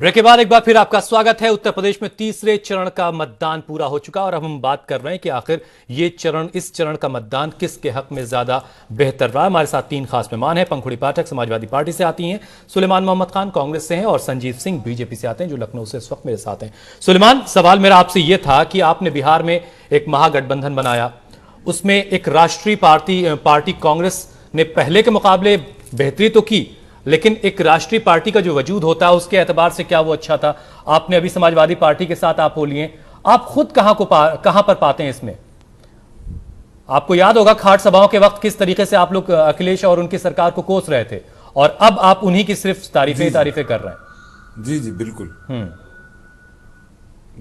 Break के बाद एक बार फिर आपका स्वागत है। उत्तर प्रदेश में तीसरे चरण का मतदान पूरा हो चुका और अब हम बात कर रहे हैं कि आखिर इस चरण का मतदान किसके हक में ज्यादा बेहतर रहा। हमारे साथ तीन खास मेहमान हैं। पंखुड़ी पाठक समाजवादी पार्टी से आती हैं, सुलेमान मोहम्मद खान कांग्रेस से हैं और संजीव सिंह बीजेपी से आते हैं जो लखनऊ से इस वक्त मेरे साथ हैं। सुलेमान, सवाल मेरा आपसे यह था कि आपने बिहार में एक महागठबंधन बनाया, उसमें एक राष्ट्रीय पार्टी कांग्रेस ने पहले के मुकाबले बेहतरी तो की, लेकिन एक राष्ट्रीय पार्टी का जो वजूद होता है उसके एतबार से क्या वो अच्छा था? आपने अभी समाजवादी पार्टी के साथ आप हो लिए, आप खुद कहां पर पाते हैं इसमें? आपको याद होगा खाट सभाओं के वक्त किस तरीके से आप लोग अखिलेश और उनकी सरकार को कोस रहे थे और अब आप उन्हीं की सिर्फ तारीफें कर रहे हैं। जी जी बिल्कुल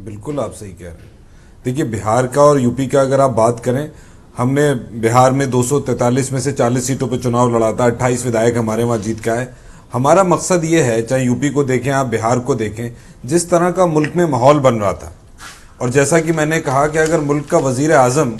बिल्कुल आप सही कह रहे हैं। देखिए, बिहार का और यूपी का अगर आप बात करें, हमने बिहार में 243 में से 40 सीटों पर चुनाव लड़ा था, 28 विधायक हमारे वहां जीत के आए। हमारा मकसद ये है, चाहे यूपी को देखें आप बिहार को देखें, जिस तरह का मुल्क में माहौल बन रहा था और जैसा कि मैंने कहा कि अगर मुल्क का वजीर आजम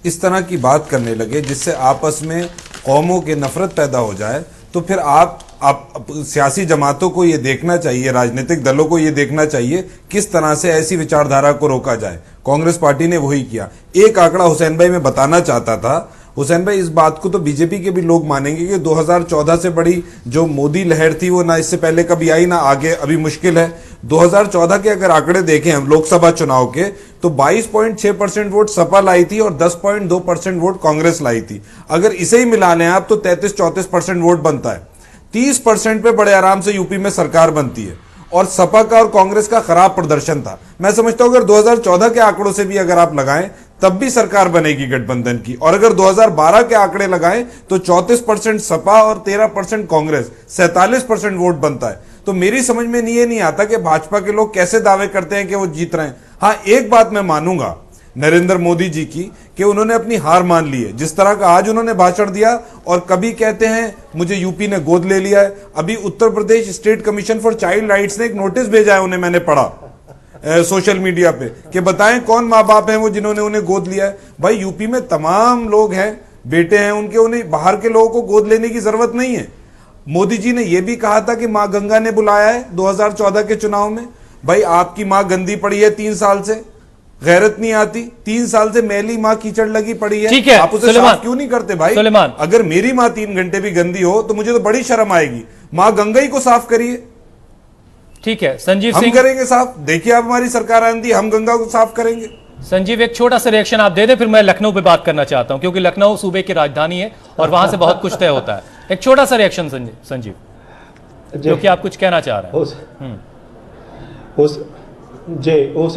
इस तरह की बात करने लगे जिससे आपस में कौमों के नफरत पैदा हो जाए, तो फिर आप सियासी जमातों को ये देखना चाहिए, राजनीतिक दलों को ये देखना चाहिए किस तरह से ऐसी विचारधारा को रोका जाए। कांग्रेस पार्टी ने वही किया। एक आंकड़ा हुसैन भाई मैं बताना चाहता था। हुसैन भाई, इस बात को तो बीजेपी के भी लोग मानेंगे कि 2014 से बड़ी जो मोदी लहर थी वो ना इससे पहले कभी आई ना आगे, अभी मुश्किल है। 2014 के अगर आंकड़े देखें हम लोकसभा चुनाव के, तो 22.6% वोट सपा लाई थी और 10.2% वोट कांग्रेस लाई थी। अगर इसे ही मिला लें आप तो 33-34% वोट बनता है। 30% पे बड़े आराम से यूपी में सरकार बनती है और सपा का और कांग्रेस का खराब प्रदर्शन था। मैं समझता हूं अगर 2014 के आंकड़ों से भी अगर आप लगाएं तब भी सरकार बनेगी गठबंधन की, और अगर 2012 के आंकड़े लगाएं तो 34% सपा और 13% कांग्रेस, 47% वोट बनता है। तो मेरी समझ में ये नहीं आता कि भाजपा के लोग कैसे दावे करते हैं कि वो जीत रहे हैं। हाँ, एक बात मैं मानूंगा नरेंद्र मोदी जी की कि उन्होंने अपनी हार मान ली है। जिस तरह का आज उन्होंने भाषण दिया, और कभी कहते हैं मुझे यूपी ने गोद ले लिया है, अभी Uttar Pradesh state commission for child rights ने एक नोटिस भेजा है उन्हें, मैंने पढ़ा सोशल मीडिया पे, कि बताएं कौन माँ बाप हैं वो जिन्होंने उन्हें गोद लिया है। भाई, यूपी में तमाम लोग हैं, बेटे हैं उनके, उन्हें बाहर के लोगों को गोद लेने की जरूरत नहीं है। मोदी जी ने यह भी कहा था कि मां गंगा ने बुलाया है 2014 के चुनाव में। भाई, आपकी मां गंदी पड़ी है 3 साल से, गैरत नहीं आती, 3 साल से मैली मां कीचड़ लगी पड़ी है। ठीक है, आप उसे साफ क्यों नहीं करते भाई? सुलेमान, अगर मेरी मां 3 घंटे भी गंदी हो तो मुझे तो बड़ी शर्म आएगी। मां गंगा ही को साफ करिए। ठीक है संजीव हम सिंह, करेंगे साफ। देखिए, आप हमारी सरकार आंदी, हम गंगा को साफ करेंगे। संजीव, एक छोटा सा रिएक्शन आप दे दें, फिर मैं लखनऊ पे बात करना चाहता हूं क्योंकि लखनऊ सूबे की राजधानी है और वहां से बहुत कुछ तय होता है। एक छोटा सा रिएक्शन संजीव, क्योंकि आप कुछ कहना चाह रहे हैं।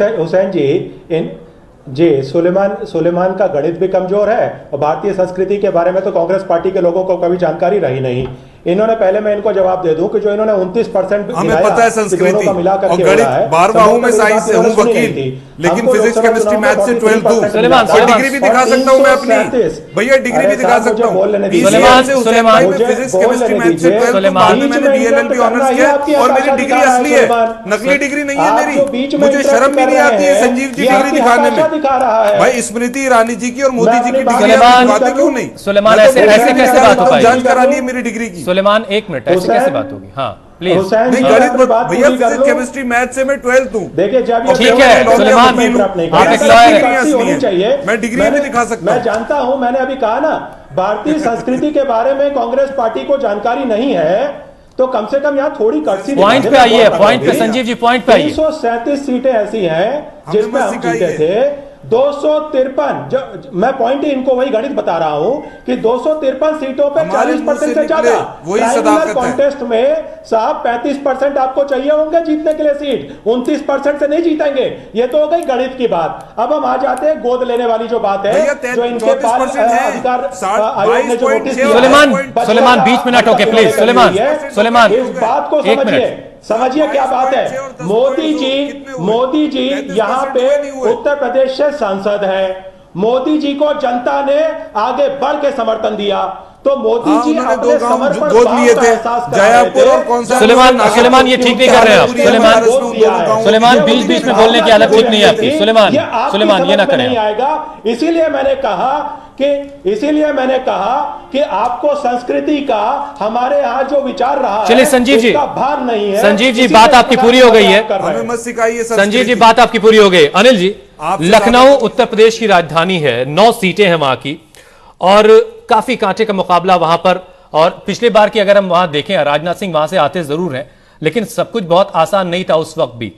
हुसैन जी, सुलेमान का गणित भी कमजोर है और भारतीय संस्कृति के बारे में तो कांग्रेस पार्टी के लोगों को कभी जानकारी रही नहीं। इन्होंने, पहले मैं इनको जवाब दे दूं कि जो इन्होंने 29% हमें पता है संस्कृति और गणित, 12वां में साइंस से हूं वकील, लेकिन फिजिक्स केमिस्ट्री मैथ से 12th हूं। डिग्री भी दिखा सकता हूं मैं अपनी, भैया डिग्री भी दिखा सकता हूं। सुलेमान, फिजिक्स केमिस्ट्री मैथ से 12th, मैंने बीएलएलबी ऑनर्स किया और मेरी डिग्री असली है, नकली डिग्री नहीं है मेरी। मुझे शर्म भी नहीं आती है संजीव जी डिग्री दिखाने में। भाई, स्मृति ईरानी जी की और मोदी जी की डिग्री बातें क्यों नहीं? सुलेमान, ऐसे कैसे बात हो पाएगी? जांच करानी है मेरी डिग्री की। सुलेमान, 1 मिनट, ऐसे कैसे बात होगी? हाँ प्लीज। नहीं, गणित भैया, फिजिक्स केमिस्ट्री मैथ से मैं 12th हूं। देखिए, जब ठीक है सुलेमान, आप एक लॉयर हैं, मैं डिग्री भी दिखा सकता हूं। मैं जानता हूं, मैंने अभी कहा ना, भारतीय संस्कृति के बारे में कांग्रेस पार्टी को जानकारी नहीं है, तो कम से कम यहाँ थोड़ी कर्सी पॉइंट पे आइए, पॉइंट पे संजीव जी, पॉइंट पे आइए। 337 सीटें ऐसी हैं जिसमें हम जीते थे। 253, मैं पॉइंट ही इनको वही गणित बता रहा हूं कि 253 सीटों पे 40% से ज्यादा। ट्राइबल कॉन्टेस्ट में साहब 35% आपको चाहिए होंगे जीतने के लिए सीट, 29% से नहीं जीतेंगे। ये तो हो गई गणित की बात। अब हम आ जाते हैं गोद लेने वाली जो बात है, जो इनके पास अधिकार आयोग ने जो नोटिस दिया। सुलेमान, बीच में ना टोके प्लीज। सुलेमान, इस बात को समझिए क्या बात है। मोदी जी यहाँ पे उत्तर प्रदेश से सांसद है। मोदी जी को जनता ने आगे बढ़ के समर्थन दिया। तो मोदी जी उन्होंने अपने 2 गांव समर्पण गोद भाव लिए का थे, एहसास करा जयापुर रहे थे। और कौन सा सुलेमान ये ठीक नहीं कर रहे हैं आप। सुलेमान बीच में बोलने की आदत ठीक नहीं है आपकी। सुलेमान ये ना करें। नहीं आएगा। इसीलिए मैंने कहा कि आपको संस्कृति का हमारे यहाँ जो विचार रहा चलिए संजीव जी, उसका भान नहीं है। संजीव जी बात आपकी पूरी हो गई है। हमें मत सिखाइए संजीव जी बात आपकी पूरी हो गई। अनिल जी, लखनऊ उत्तर प्रदेश की राजधानी है, 9 सीटें हैं वहां की और काफी कांटे का मुकाबला वहां पर। और पिछली बार की अगर हम वहां देखें, राजनाथ सिंह वहां से आते जरूर हैं, लेकिन सब कुछ बहुत आसान नहीं था उस वक्त भी।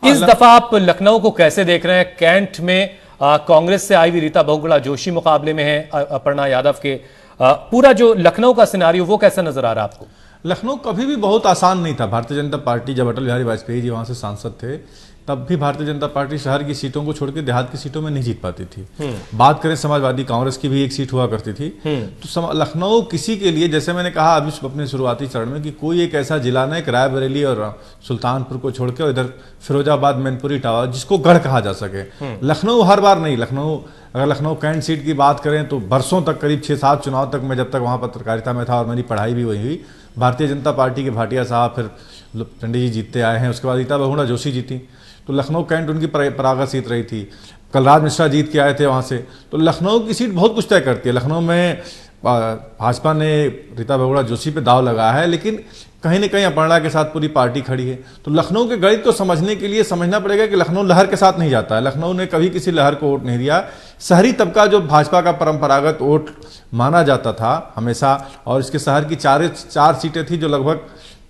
इस दफा आप लखनऊ को कैसे देख रहे हैं? कैंट में कांग्रेस से आई हुई रीता बहुगुणा जोशी मुकाबले में है अपर्णा यादव के। पूरा जो लखनऊ का सिनारियो वो कैसा नजर आ रहा है आपको? लखनऊ कभी भी बहुत आसान नहीं था। भारतीय जनता पार्टी, जब अटल बिहारी वाजपेयी जी वहां से सांसद थे, तब भी भारतीय जनता पार्टी शहर की सीटों को छोड़कर देहात की सीटों में नहीं जीत पाती थी। बात करें समाजवादी कांग्रेस की भी एक सीट हुआ करती थी। तो लखनऊ किसी के लिए, जैसे मैंने कहा अभी अपने शुरुआती चरण में, कि कोई एक ऐसा जिला नहीं, रायबरेली और सुल्तानपुर को छोड़कर इधर फिरोजाबाद, मैनपुरी, टावर, जिसको गढ़ कहा जा सके। लखनऊ हर बार नहीं। अगर लखनऊ कैंट सीट की बात करें तो बरसों तक, करीब 6-7 चुनाव तक मैं जब तक वहाँ पत्रकारिता में था और मेरी पढ़ाई भी वही हुई, भारतीय जनता पार्टी के भाटिया साहब, फिर चंडी जी जीतते आए हैं, उसके बाद रीता बहुगुणा जोशी जीती। तो लखनऊ कैंट उनकी परागत सीट रही थी। कलराज मिश्रा जीत के आए थे वहाँ से। तो लखनऊ की सीट बहुत कुछ तय करती है। लखनऊ में भाजपा ने रीता बहुगुणा जोशी पे दाव लगाया है, लेकिन कहीं ना कहीं अपर्णा के साथ पूरी पार्टी खड़ी है। तो लखनऊ के गणित को समझने के लिए समझना पड़ेगा कि लखनऊ लहर के साथ नहीं जाता है। लखनऊ ने कभी किसी लहर को वोट नहीं दिया। शहरी तबका जो भाजपा का परंपरागत वोट माना जाता था हमेशा, और इसके शहर की 4 सीटें थी जो लगभग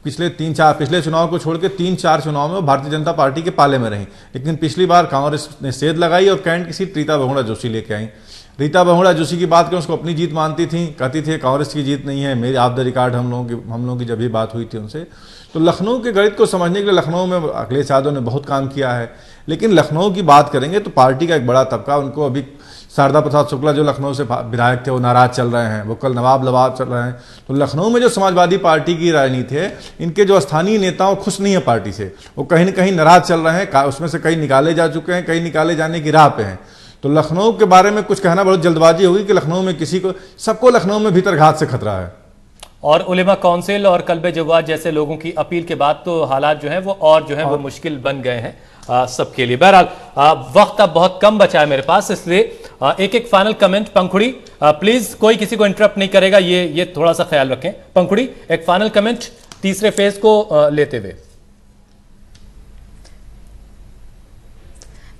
पिछले चुनाव को छोड़ के 3-4 चुनाव में वो भारतीय जनता पार्टी के पाले में रही। लेकिन पिछली बार कांग्रेस ने सेध लगाई और कैंट की सीट रीता बहुगुणा जोशी लेके आई। रीता बहुगुणा जोशी की बात करें, उसको अपनी जीत मानती थी, कहती थी कांग्रेस की जीत नहीं है, मेरी ऑफ द रिकॉर्ड हम लोगों की जब भी बात हुई थी उनसे। तो लखनऊ के गणित को समझने के लिए लखनऊ में अखिलेश यादव ने बहुत काम किया है। लेकिन लखनऊ की बात करेंगे तो पार्टी का एक बड़ा तबका, उनको अभी शारदा प्रसाद शुक्ला जो लखनऊ से विधायक थे वो नाराज चल रहे हैं, वो कल नवाब चल रहे हैं। तो लखनऊ में जो समाजवादी पार्टी की राजनीति है, इनके जो स्थानीय नेताओं खुश नहीं है पार्टी से, वो कहीं ना कहीं नाराज चल रहे हैं। उसमें से कई निकाले जा चुके हैं, कई निकाले जाने की राह पे हैं। तो लखनऊ के बारे में कुछ कहना बहुत जल्दबाजी होगी कि लखनऊ में सबको लखनऊ में भीतर घात से खतरा है। और उलेमा काउंसिल और कल्बे जवाद जैसे लोगों की अपील के बाद तो हालात जो है वो और जो है वो मुश्किल बन गए हैं सबके लिए। बहरहाल वक्त अब बहुत कम बचा है मेरे पास, इसलिए एक फाइनल कमेंट पंखुड़ी, प्लीज कोई किसी को इंटरप्ट नहीं करेगा, ये थोड़ा सा ख्याल रखें। पंखुड़ी, एक फाइनल कमेंट तीसरे फेज को लेते हुए।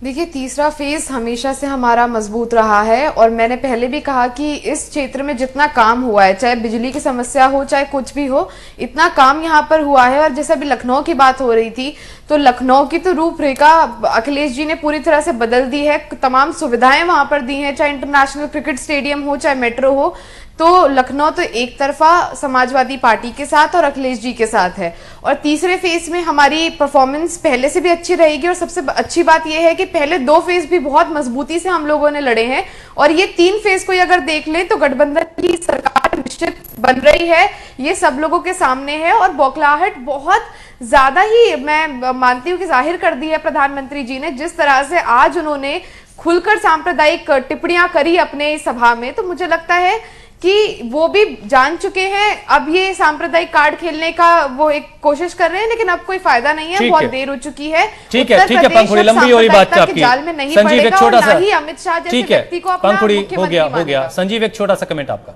देखिए, तीसरा फेज हमेशा से हमारा मजबूत रहा है और मैंने पहले भी कहा कि इस क्षेत्र में जितना काम हुआ है, चाहे बिजली की समस्या हो चाहे कुछ भी हो, इतना काम यहाँ पर हुआ है। और जैसे अभी लखनऊ की बात हो रही थी, तो लखनऊ की तो रूपरेखा अखिलेश जी ने पूरी तरह से बदल दी है। तमाम सुविधाएं वहां पर दी हैं, चाहे इंटरनेशनल क्रिकेट स्टेडियम हो चाहे मेट्रो हो। तो लखनऊ तो एक तरफा समाजवादी पार्टी के साथ और अखिलेश जी के साथ है। और तीसरे फेज में हमारी परफॉर्मेंस पहले से भी अच्छी रहेगी। और सबसे अच्छी बात यह है कि पहले 2 फेज भी बहुत मजबूती से हम लोगों ने लड़े हैं, और ये 3 फेज को अगर देख लें तो गठबंधन की सरकार निश्चित बन रही है, ये सब लोगों के सामने है। और बौखलाहट बहुत ज्यादा ही मैं मानती हूँ कि जाहिर कर दी है प्रधानमंत्री जी ने, जिस तरह से आज उन्होंने खुलकर सांप्रदायिक टिप्पणियां करी अपने सभा में। तो मुझे लगता है कि वो भी जान चुके हैं, अब ये सांप्रदायिक कार्ड खेलने का वो एक कोशिश कर रहे हैं, लेकिन अब कोई फायदा नहीं है, बहुत देर हो चुकी है। ठीक है पंखुड़ी, लंबी हो रही बात आपकी। जाल में नहीं संजीव एक छोटा सा, ही अमित शाह जैसे व्यक्ति को अपना पंखुड़ी मुख्यमंत्री हो गया। संजीव एक छोटा सा कमेंट आपका।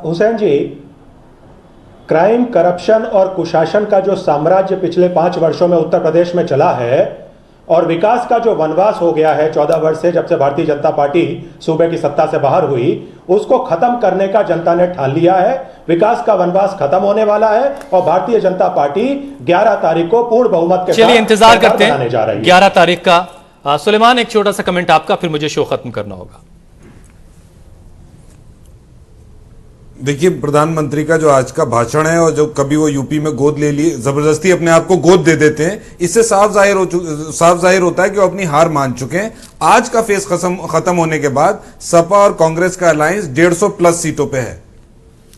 हुसैन जी, क्राइम, करप्शन और कुशासन का जो साम्राज्य पिछले 5 वर्षों में उत्तर प्रदेश में चला है, और विकास का जो वनवास हो गया है 14 वर्ष से, जब से भारतीय जनता पार्टी सूबे की सत्ता से बाहर हुई, उसको खत्म करने का जनता ने ठान लिया है। विकास का वनवास खत्म होने वाला है और भारतीय जनता पार्टी 11 तारीख को पूर्ण बहुमत के साथ इंतजार करते हैं 11 तारीख का। सुलेमान, एक छोटा सा कमेंट आपका, फिर मुझे शो खत्म करना होगा। देखिए, प्रधानमंत्री का जो आज का भाषण है और जो कभी वो यूपी में गोद ले लिए, जबरदस्ती अपने आप को गोद दे देते हैं, इससे साफ जाहिर होता है कि वो अपनी हार मान चुके हैं। आज का फेज खत्म होने के बाद सपा और कांग्रेस का अलायंस 150 प्लस सीटों पे है।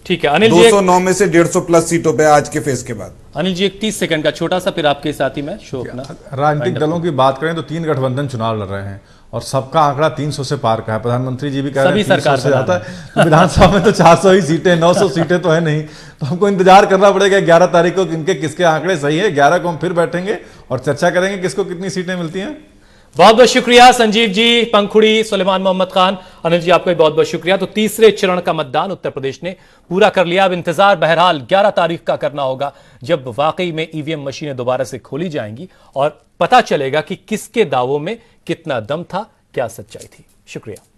ठीक है अनिल जी, 209 में से 150 प्लस सीटों पे आज के फेज के बाद। अनिल जी, एक 30 सेकंड का छोटा सा, फिर आपके साथ ही मैं शो अपना। राजनीतिक दलों की बात करें तो 3 गठबंधन चुनाव लड़ रहे हैं और सबका आंकड़ा 300 से पार का है। प्रधानमंत्री जी भी कह रहे हैं सभी सरकार 300 से जाता है। विधानसभा में तो 400 ही सीटें, 900 सीटें तो है नहीं, तो हमको इंतजार करना पड़ेगा 11 तारीख को इनके किसके आंकड़े सही है। 11 को हम फिर बैठेंगे और चर्चा करेंगे किसको कितनी सीटें मिलती हैं। बहुत बहुत शुक्रिया संजीव जी, पंखुड़ी, सुलेमान मोहम्मद खान, अनिल जी, आपका भी बहुत बहुत शुक्रिया। तो तीसरे चरण का मतदान उत्तर प्रदेश ने पूरा कर लिया। अब इंतजार बहरहाल 11 तारीख का करना होगा, जब वाकई में ईवीएम मशीनें दोबारा से खोली जाएंगी और पता चलेगा कि किसके दावों में कितना दम था, क्या सच्चाई थी। शुक्रिया।